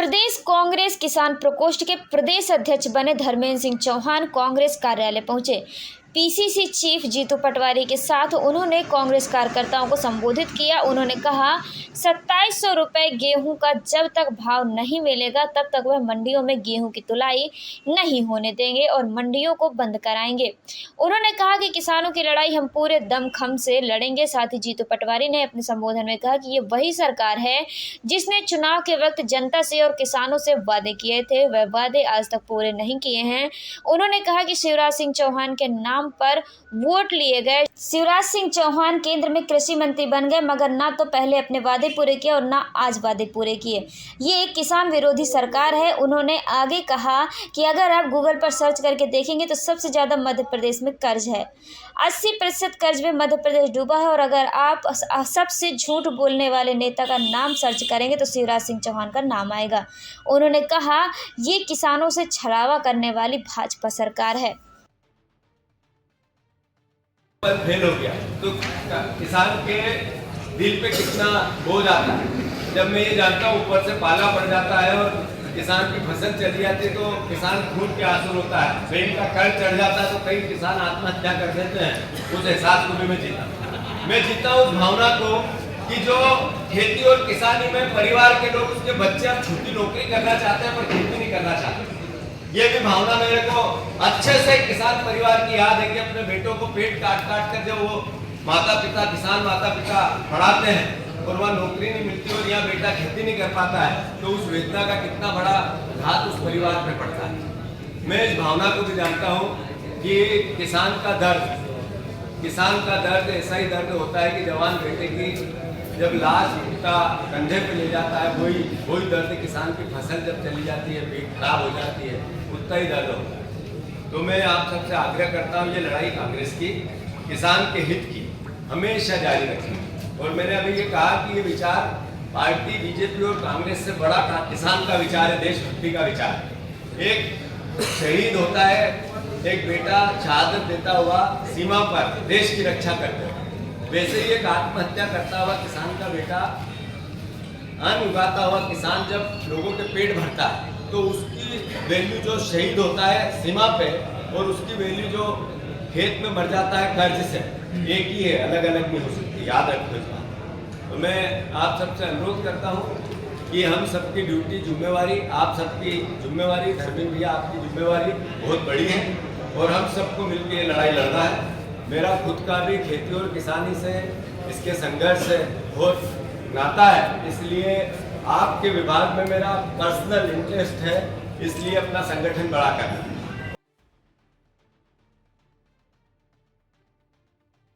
प्रदेश कांग्रेस किसान प्रकोष्ठ के प्रदेश अध्यक्ष बने धर्मेंद्र सिंह चौहान कांग्रेस कार्यालय पहुंचे। पीसीसी चीफ जीतू पटवारी के साथ उन्होंने कांग्रेस कार्यकर्ताओं को संबोधित किया। उन्होंने कहा 2700 रुपये गेहूं का जब तक भाव नहीं मिलेगा तब तक वह मंडियों में गेहूं की तुलाई नहीं होने देंगे और मंडियों को बंद कराएंगे। उन्होंने कहा कि किसानों की लड़ाई हम पूरे दमखम से लड़ेंगे। साथ ही जीतू पटवारी ने अपने संबोधन में कहा कि ये वही सरकार है जिसने चुनाव के वक्त जनता से और किसानों से वादे किए थे, वह वादे आज तक पूरे नहीं किए हैं। उन्होंने कहा कि शिवराज सिंह चौहान के नाम पर वोट लिए गए। शिवराज सिंह चौहान केंद्र में कृषि मंत्री बन गए, मगर ना तो पहले अपने वादे पूरे किए और ना आज वादे पूरे किए। ये एक किसान विरोधी सरकार है। उन्होंने आगे कहा कि अगर आप गूगल पर सर्च करके देखेंगे तो सबसे ज्यादा मध्य प्रदेश में कर्ज है। 80% कर्ज में मध्य प्रदेश डूबा है। और अगर आप सबसे झूठ बोलने वाले नेता का नाम सर्च करेंगे तो शिवराज सिंह चौहान का नाम आएगा। उन्होंने कहा ये किसानों से छलावा करने वाली भाजपा सरकार है। फेल हो गया तो किसान के दिल पे कितना बोझ आता है। जब मैं ये जानता हूँ ऊपर से पाला पड़ जाता है और किसान की फसल चली जाती है तो किसान खून के आंसू होता है, बैंक का कर्ज चढ़ जाता है तो कई किसान आत्महत्या कर देते हैं। उस एहसास को भी मैं जीता उस भावना को कि जो खेती और किसानी में परिवार के लोग, उसके बच्चे अब छुट्टी नौकरी करना चाहते हैं पर खेती नहीं करना चाहते। ये भी भावना मेरे को अच्छे से किसान परिवार की याद है कि अपने बेटों को पेट काट कर जब वो किसान माता पिता पढ़ाते हैं और वहाँ नौकरी नहीं मिलती और यहाँ बेटा खेती नहीं कर पाता है तो उस वेदना का कितना बड़ा घात उस परिवार पे पड़ता है। मैं इस भावना को भी जानता हूँ कि किसान का दर्द ऐसा ही दर्द होता है कि जवान बेटे की जब लाश पिता कंधे पे ले जाता है, वही दर्द किसान की फसल जब चली जाती है, पेट खराब हो जाती है, उतना ही दर्द होता है। तो मैं आप सबसे आग्रह करता हूँ ये लड़ाई कांग्रेस की किसान के हित की हमेशा जारी रखें। और मैंने अभी ये कहा कि ये विचार पार्टी बीजेपी और कांग्रेस से बड़ा किसान का विचार है, देशभक्ति का विचार। एक शहीद होता है, एक बेटा शहादत देता हुआ सीमा पर देश की रक्षा करते हुए, वैसे ही एक आत्महत्या करता हुआ किसान का बेटा, अन्न उगाता हुआ किसान जब लोगों के पेट भरता है तो उसकी वैल्यू जो शहीद होता है सीमा पे और उसकी वैल्यू जो खेत में मर जाता है कर्ज से, एक ही है, अलग अलग नहीं हो सकती। याद रखो इस बात। तो मैं आप सबसे अनुरोध करता हूँ कि हम सबकी ड्यूटी, जिम्मेवारी, आप सबकी जिम्मेवारी, धर्मेंद्र भैया आपकी जिम्मेवारी बहुत बड़ी है और हम सबको मिलकर ये लड़ाई लड़ना है। मेरा खुद का भी खेती और किसानी से, इसके संघर्ष से बहुत नाता है, इसलिए आपके विभाग में मेरा पर्सनल इंटरेस्ट है, इसलिए अपना संगठन बड़ा करना।